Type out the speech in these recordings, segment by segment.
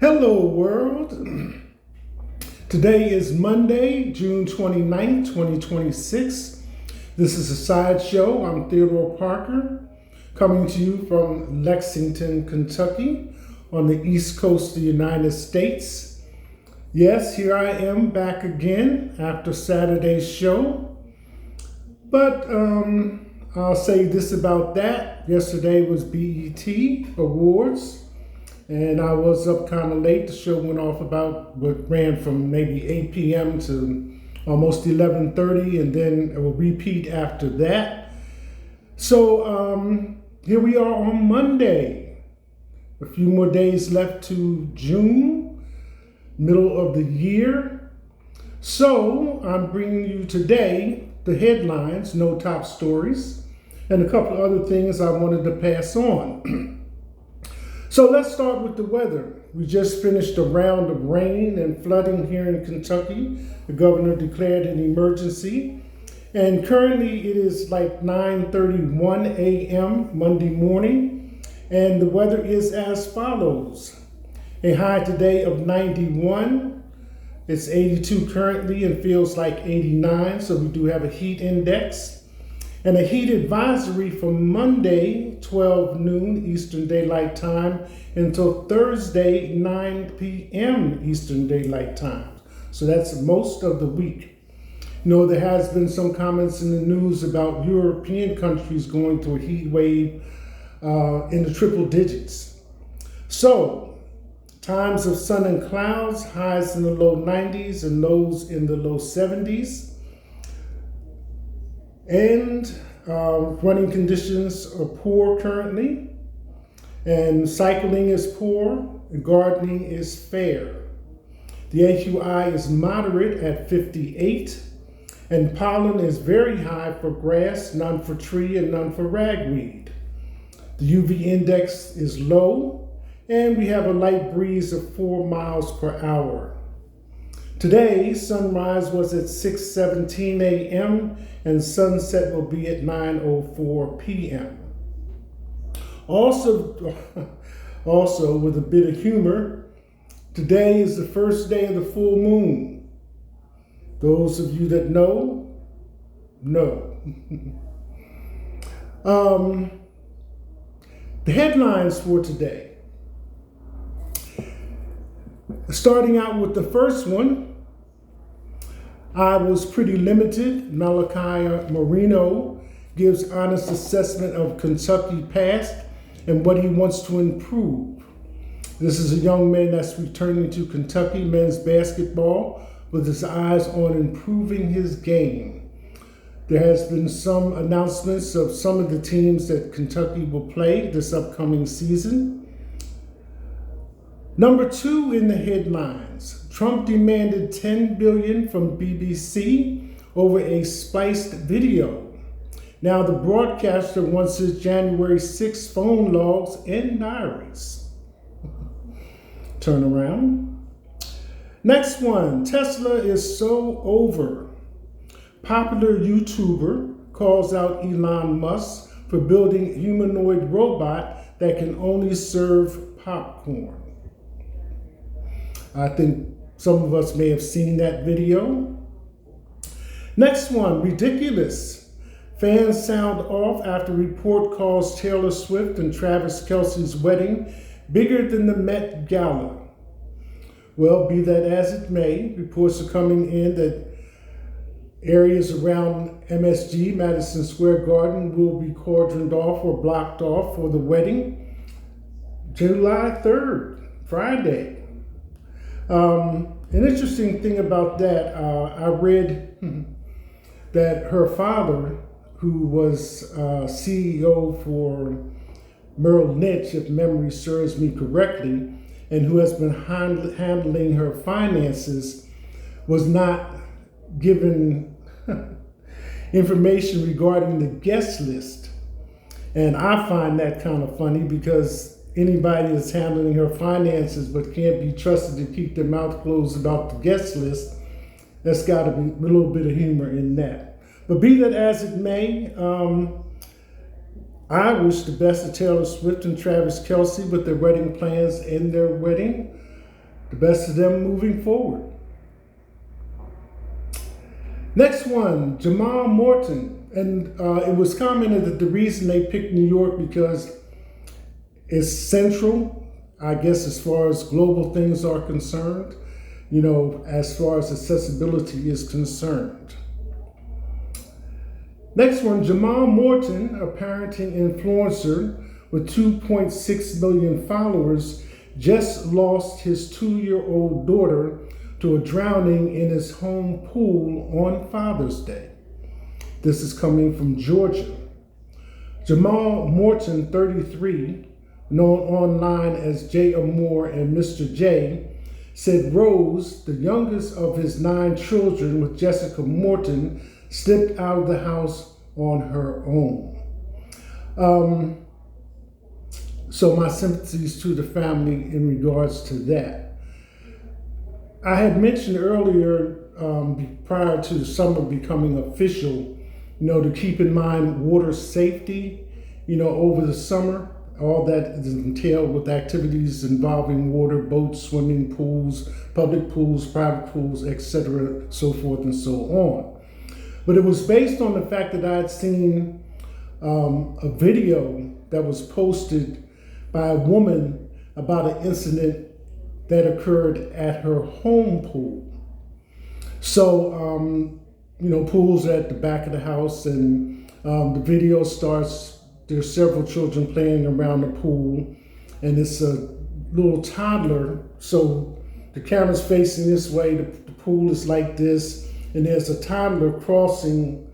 Hello, world. Today is Monday, June 29th, 2026. This is a sideshow. I'm Theodore Parker, coming to you from Lexington, Kentucky, on the East Coast of the United States. Yes, here I am back again after Saturday's show. But I'll say this about that. Yesterday was BET Awards. And I was up kind of late. The show went off about what ran from maybe 8 p.m. to almost 11:30, and then it will repeat after that. So here we are on Monday. A few more days left to June, middle of the year. So I'm bringing you today the headlines, no top stories, and a couple of other things I wanted to pass on. So let's start with the weather. We just finished a round of rain and flooding here in Kentucky. The governor declared an emergency. And currently it is like 9:31 a.m. Monday morning. And the weather is as follows. A high today of 91. It's 82 currently and feels like 89. So we do have a heat index. And a heat advisory from Monday, 12 noon Eastern Daylight Time until Thursday, 9 p.m. Eastern Daylight Time. So that's most of the week. You know, there has been some comments in the news about European countries going through a heat wave in the triple digits. So, times of sun and clouds, highs in the low 90s and lows in the low 70s. And running conditions are poor currently, and cycling is poor, and gardening is fair. The AQI is moderate at 58, and pollen is very high for grass, none for tree, and none for ragweed. The UV index is low, and we have a light breeze of 4 miles per hour. Today, sunrise was at 6:17 a.m. and sunset will be at 9:04 p.m. Also, with a bit of humor, today is the first day of the full moon. Those of you that know. The headlines for today. Starting out with the first one, I was pretty limited. Malachi Marino gives honest assessment of Kentucky past and what he wants to improve. This is a young man that's returning to Kentucky men's basketball with his eyes on improving his game. There has been some announcements of some of the teams that Kentucky will play this upcoming season. Number 2 in the headlines, Trump demanded $10 billion from BBC over a spiced video. Now the broadcaster wants his January 6 phone logs and diaries. Turn around. Next one, Tesla is so over. Popular YouTuber calls out Elon Musk for building a humanoid robot that can only serve popcorn. I think some of us may have seen that video. Next one, ridiculous. Fans sound off after report calls Taylor Swift and Travis Kelce's wedding bigger than the Met Gala. Well, be that as it may, reports are coming in that areas around MSG, Madison Square Garden, will be cordoned off or blocked off for the wedding. July 3rd, Friday. An interesting thing about that, I read that her father, who was CEO for Merrill Lynch, if memory serves me correctly, and who has been handling her finances, was not given information regarding the guest list. And I find that kind of funny because anybody that's handling her finances but can't be trusted to keep their mouth closed about the guest list, that's got to be a little bit of humor in that. But be that as it may, I wish the best of Taylor Swift and Travis Kelce with their wedding plans and their wedding. the best of them moving forward. Next one, Jamal Morton. And it was commented that the reason they picked New York because it's central, I guess, as far as global things are concerned, as far as accessibility is concerned. Next one, Jamal Morton, a parenting influencer with 2.6 million followers, just lost his 2-year-old daughter to a drowning in his home pool on Father's Day. This is coming from Georgia. Jamal Morton, 33, known online as J. Amore and Mr. J, said Rose, the youngest of his 9 children with Jessica Morton, slipped out of the house on her own. So my sympathies to the family in regards to that. I had mentioned earlier, prior to the summer becoming official, to keep in mind water safety, over the summer, all that is entailed with activities involving water, boats, swimming pools, public pools, private pools, etc., so forth and so on. But it was based on the fact that I had seen a video that was posted by a woman about an incident that occurred at her home pool. So, pools are at the back of the house, and the video starts, there's several children playing around the pool, and it's a little toddler. So the camera's facing this way, the pool is like this, and there's a toddler crossing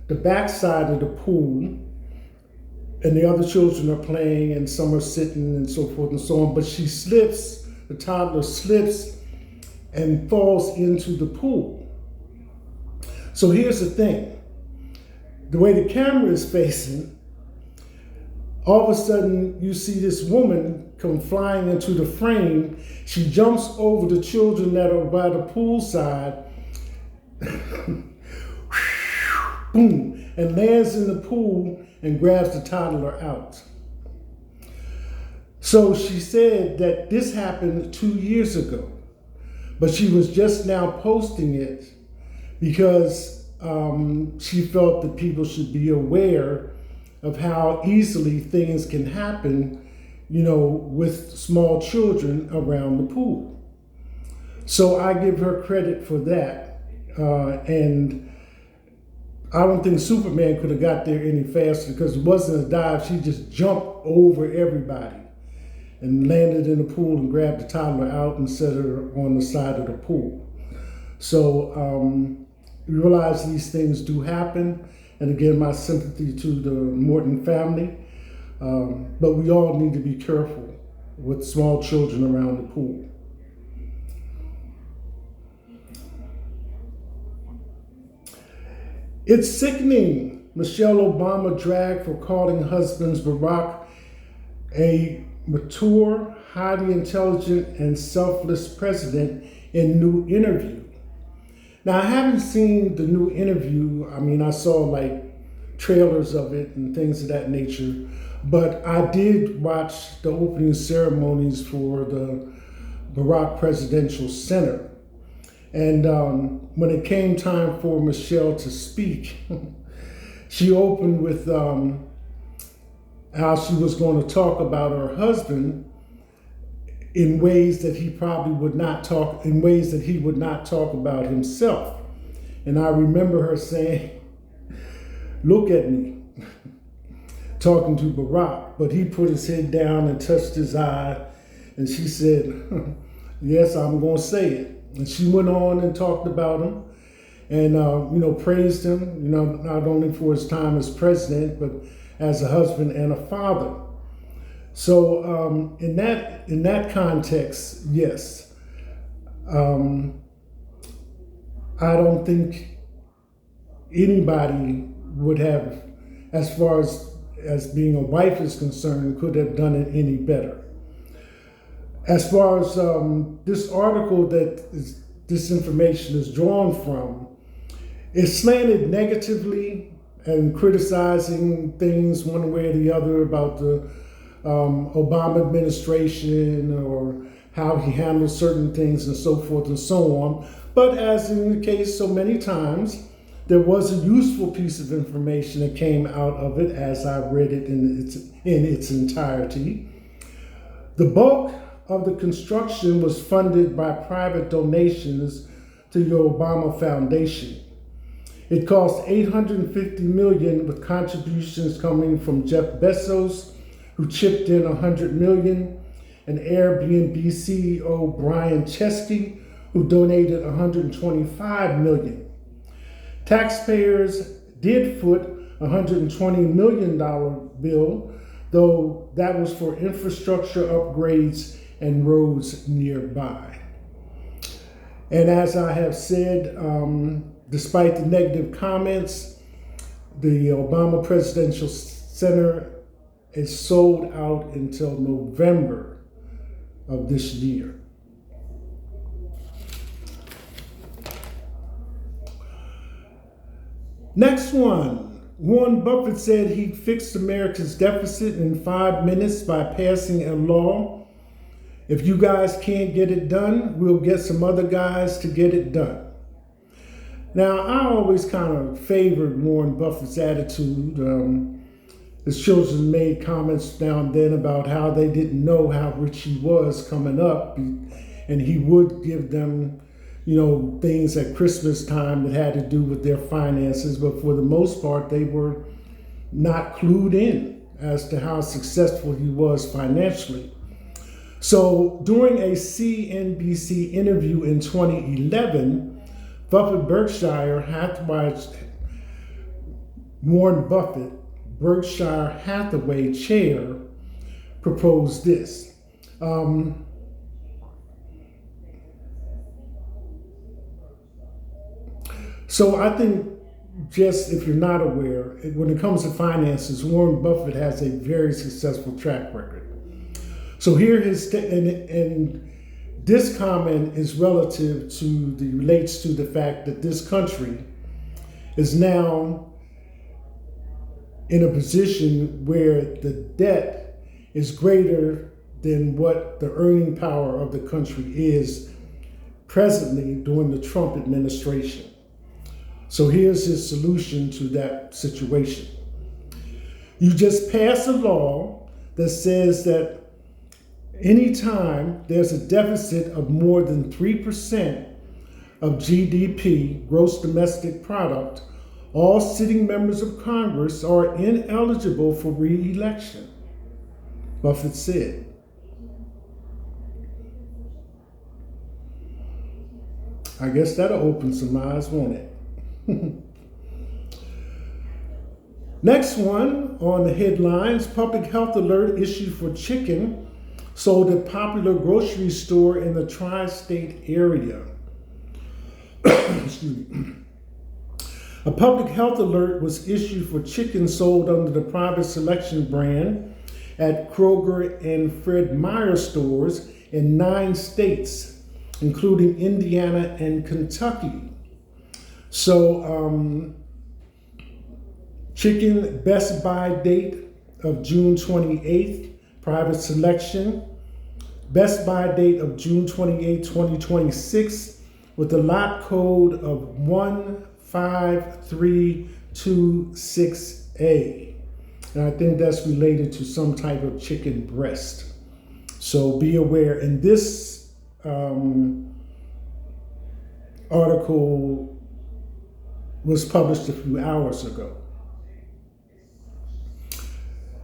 the backside of the pool, and the other children are playing, and some are sitting, and so forth and so on. But she slips, the toddler slips and falls into the pool. So here's the thing. The way the camera is facing, all of a sudden you see this woman come flying into the frame. She jumps over the children that are by the poolside, boom, and lands in the pool and grabs the toddler out. So she said that this happened 2 years ago, but she was just now posting it because she felt that people should be aware of how easily things can happen, with small children around the pool. So I give her credit for that. And I don't think Superman could have got there any faster, because it wasn't a dive. She just jumped over everybody and landed in the pool and grabbed the toddler out and set her on the side of the pool. So you realize these things do happen. And again, my sympathy to the Morton family. But we all need to be careful with small children around the pool. It's sickening. Michelle Obama dragged for calling husbands Barack a mature, highly intelligent, and selfless president in new interview. Now, I haven't seen the new interview. I mean, I saw like trailers of it and things of that nature, but I did watch the opening ceremonies for the Barack Presidential Center. And when it came time for Michelle to speak, she opened with how she was going to talk about her husband in ways that he probably would not talk, in ways that he would not talk about himself. And I remember her saying, "Look at me," talking to Barack, but he put his head down and touched his eye, and she said, "Yes, I'm going to say it." And she went on and talked about him and, praised him, not only for his time as president, but as a husband and a father. So in that context, yes, I don't think anybody would have, as far as being a wife is concerned, could have done it any better. As far as this article that this information is drawn from, it's slanted negatively and criticizing things one way or the other about the Obama administration, or how he handled certain things and so forth and so on. But as in the case so many times, there was a useful piece of information that came out of it as I read it in its entirety. The bulk of the construction was funded by private donations to the Obama Foundation. It cost $850 million, with contributions coming from Jeff Bezos, who chipped in $100 million, and Airbnb CEO Brian Chesky, who donated $125 million. Taxpayers did foot a $120 million bill, though that was for infrastructure upgrades and roads nearby. And as I have said, despite the negative comments, the Obama Presidential Center is sold out until November of this year. Next one, Warren Buffett said he'd fix America's deficit in 5 minutes by passing a law. If you guys can't get it done, we'll get some other guys to get it done. Now, I always kind of favored Warren Buffett's attitude. His children made comments now and then about how they didn't know how rich he was coming up, and he would give them things at Christmas time that had to do with their finances, but for the most part, they were not clued in as to how successful he was financially. So during a CNBC interview in 2011, Warren Buffett, Berkshire Hathaway chair, proposed this. So I think, just if you're not aware, when it comes to finances, Warren Buffett has a very successful track record. So here and this comment is relates to the fact that this country is now in a position where the debt is greater than what the earning power of the country is presently during the Trump administration. So here's his solution to that situation. You just pass a law that says that anytime there's a deficit of more than 3% of GDP, gross domestic product, all sitting members of Congress are ineligible for re-election, Buffett said. I guess that'll open some eyes, won't it? Next one on the headlines, public health alert issued for chicken sold at popular grocery store in the tri-state area. Excuse me. A public health alert was issued for chicken sold under the Private Selection brand at Kroger and Fred Meyer stores in 9 states, including Indiana and Kentucky. So, chicken best buy date of June 28th, private selection. Best buy date of June 28, 2026, with a lot code of 15326A. And I think that's related to some type of chicken breast. So be aware. And this article was published a few hours ago.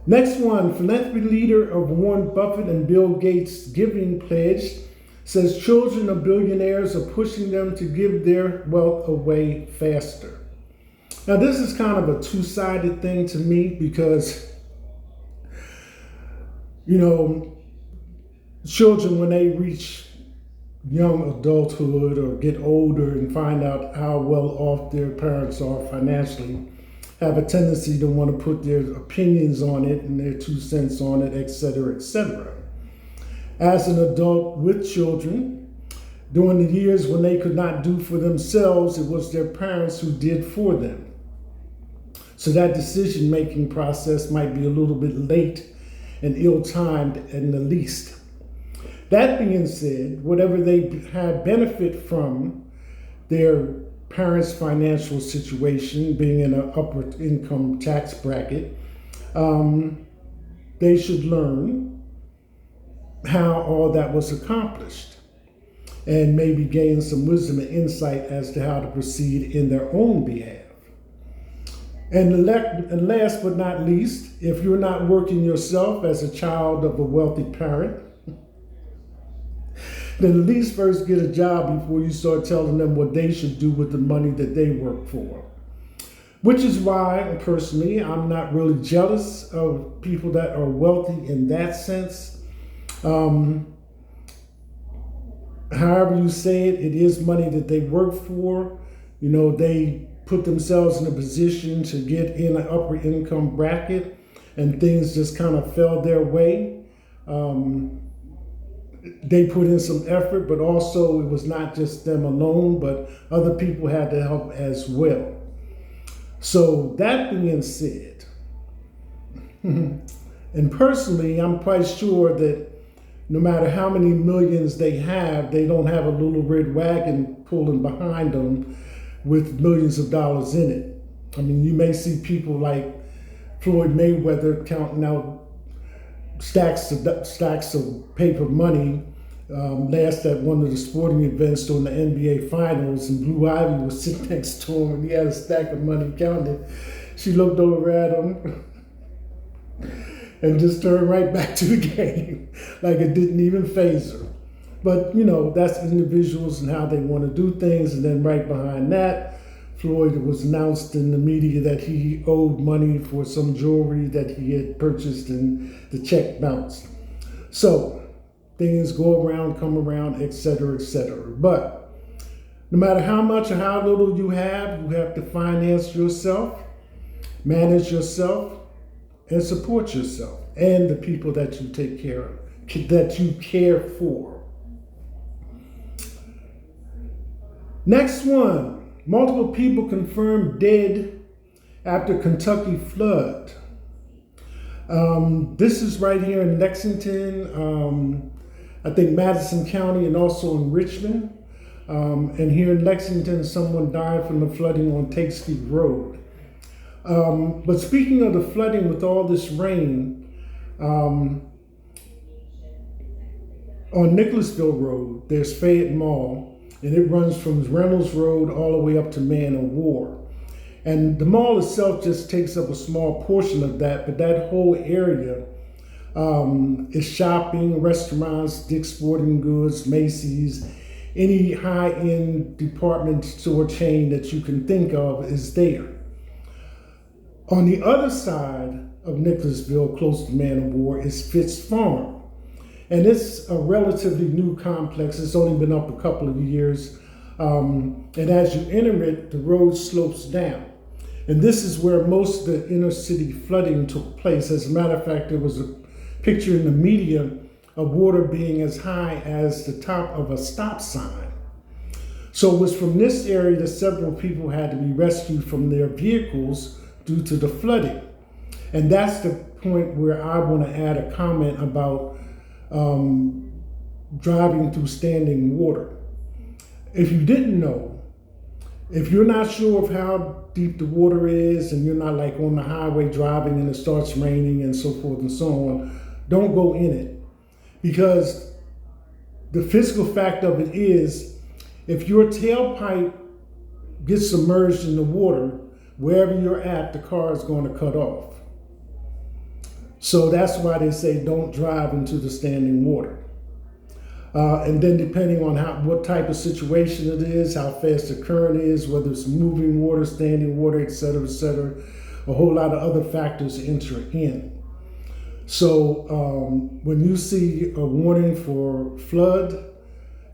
Next one, philanthropy leader of Warren Buffett and Bill Gates' giving pledge says children of billionaires are pushing them to give their wealth away faster. Now, this is kind of a two-sided thing to me because, children, when they reach young adulthood or get older and find out how well off their parents are financially, have a tendency to want to put their opinions on it and their 2 cents on it, et cetera, et cetera. As an adult with children, during the years when they could not do for themselves, it was their parents who did for them. So that decision-making process might be a little bit late and ill-timed in the least. That being said, whatever they have benefit from their parents' financial situation, being in an upper income tax bracket, they should learn how all that was accomplished and maybe gain some wisdom and insight as to how to proceed in their own behalf. And last but not least, if you're not working yourself as a child of a wealthy parent, then at least first get a job before you start telling them what they should do with the money that they work for. Which is why, personally, I'm not really jealous of people that are wealthy in that sense. However you say it, it is money that they work for. You know, they put themselves in a position to get in an upper income bracket and things just kind of fell their way. They put in some effort, but also it was not just them alone, but other people had to help as well. So that being said, and personally, I'm quite sure that no matter how many millions they don't have a little red wagon pulling behind them with millions of dollars in it. I mean, you may see people like Floyd Mayweather counting out stacks of paper money. Last at one of the sporting events during the NBA Finals, and Blue Ivy was sitting next to him, and he had a stack of money counting it. She looked over at him and just turned right back to the game, like it didn't even faze her. But, you know, that's individuals and how they want to do things. And then right behind that, Floyd was announced in the media that he owed money for some jewelry that he had purchased and the check bounced. So things go around, come around, etc., etc. But no matter how much or how little you have to finance yourself, manage yourself, and support yourself and the people that you take care of, that you care for. Next one, multiple people confirmed dead after Kentucky flood. This is right here in Lexington, I think Madison County, and also in Richmond. And here in Lexington, someone died from the flooding on Takespeare Road. But speaking of the flooding with all this rain, on Nicholasville Road, there's Fayette Mall, and it runs from Reynolds Road all the way up to Man of War. And the mall itself just takes up a small portion of that, but that whole area is shopping, restaurants, Dick's Sporting Goods, Macy's, any high-end department store chain that you can think of is there. On the other side of Nicholasville, close to Man of War, is Fitz Farm. And it's a relatively new complex. It's only been up a couple of years. And as you enter it, the road slopes down. And this is where most of the inner city flooding took place. As a matter of fact, there was a picture in the media of water being as high as the top of a stop sign. So it was from this area that several people had to be rescued from their vehicles due to the flooding. And that's the point where I want to add a comment about driving through standing water. If you didn't know, if you're not sure of how deep the water is and you're not like on the highway driving and it starts raining and so forth and so on, don't go in it. Because the physical fact of it is, if your tailpipe gets submerged in the water, wherever you're at, the car is going to cut off. So that's why they say don't drive into the standing water. And then depending on what type of situation it is, how fast the current is, whether it's moving water, standing water, et cetera, a whole lot of other factors enter in. So when you see a warning for flood,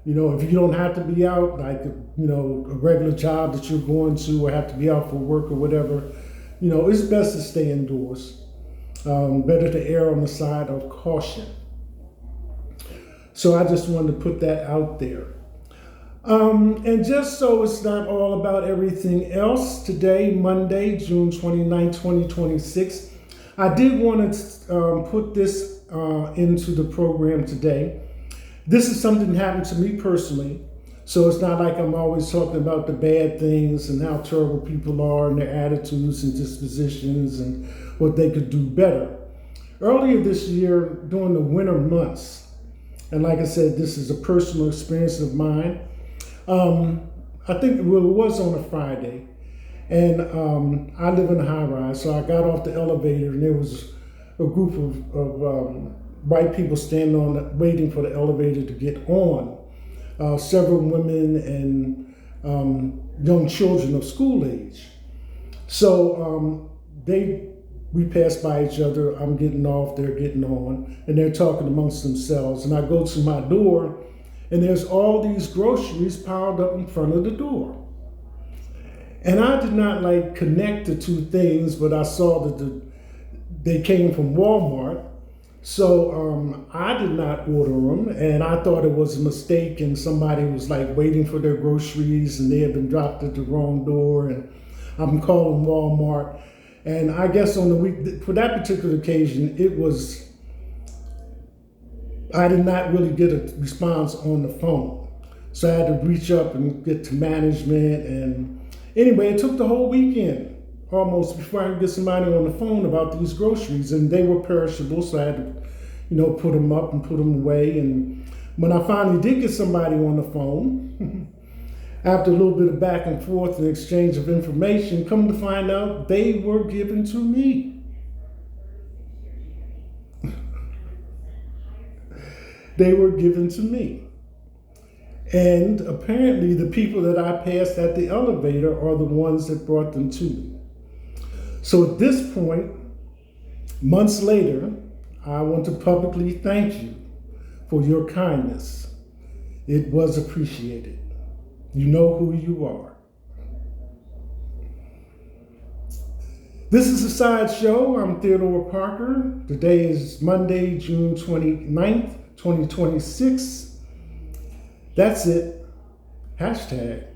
you know, if you don't have to be out, like, you know, a regular job that you're going to or have to be out for work or whatever, you know, it's best to stay indoors. Better to err on the side of caution. So I just wanted to put that out there. And just so it's not all about everything else, today, Monday, June 29, 2026, I did want to put this into the program today. This is something that happened to me personally. So it's not like I'm always talking about the bad things and how terrible people are and their attitudes and dispositions and what they could do better. Earlier this year, during the winter months, and like I said, this is a personal experience of mine. I think it was on a Friday, and I live in a high rise, so I got off the elevator, and there was a group of white people standing waiting for the elevator to get on. Several women and young children of school age. So we pass by each other. I'm getting off, they're getting on, and they're talking amongst themselves. And I go to my door, and there's all these groceries piled up in front of the door. And I did not connect the two things, but I saw that they came from Walmart. So I did not order them, and I thought it was a mistake, and somebody was waiting for their groceries, and they had been dropped at the wrong door, and I'm calling Walmart. And I guess on the week, for that particular occasion, I did not really get a response on the phone. So I had to reach up and get to management. And anyway, it took the whole weekend almost before I could get somebody on the phone about these groceries. And they were perishable, so I had to, put them up and put them away. And when I finally did get somebody on the phone, after a little bit of back and forth and exchange of information, come to find out they were given to me. They were given to me. And apparently the people that I passed at the elevator are the ones that brought them to me. So at this point, months later, I want to publicly thank you for your kindness. It was appreciated. You know who you are. This is a side show. I'm Theodore Parker. Today is Monday, June 29th, 2026. That's it. Hashtag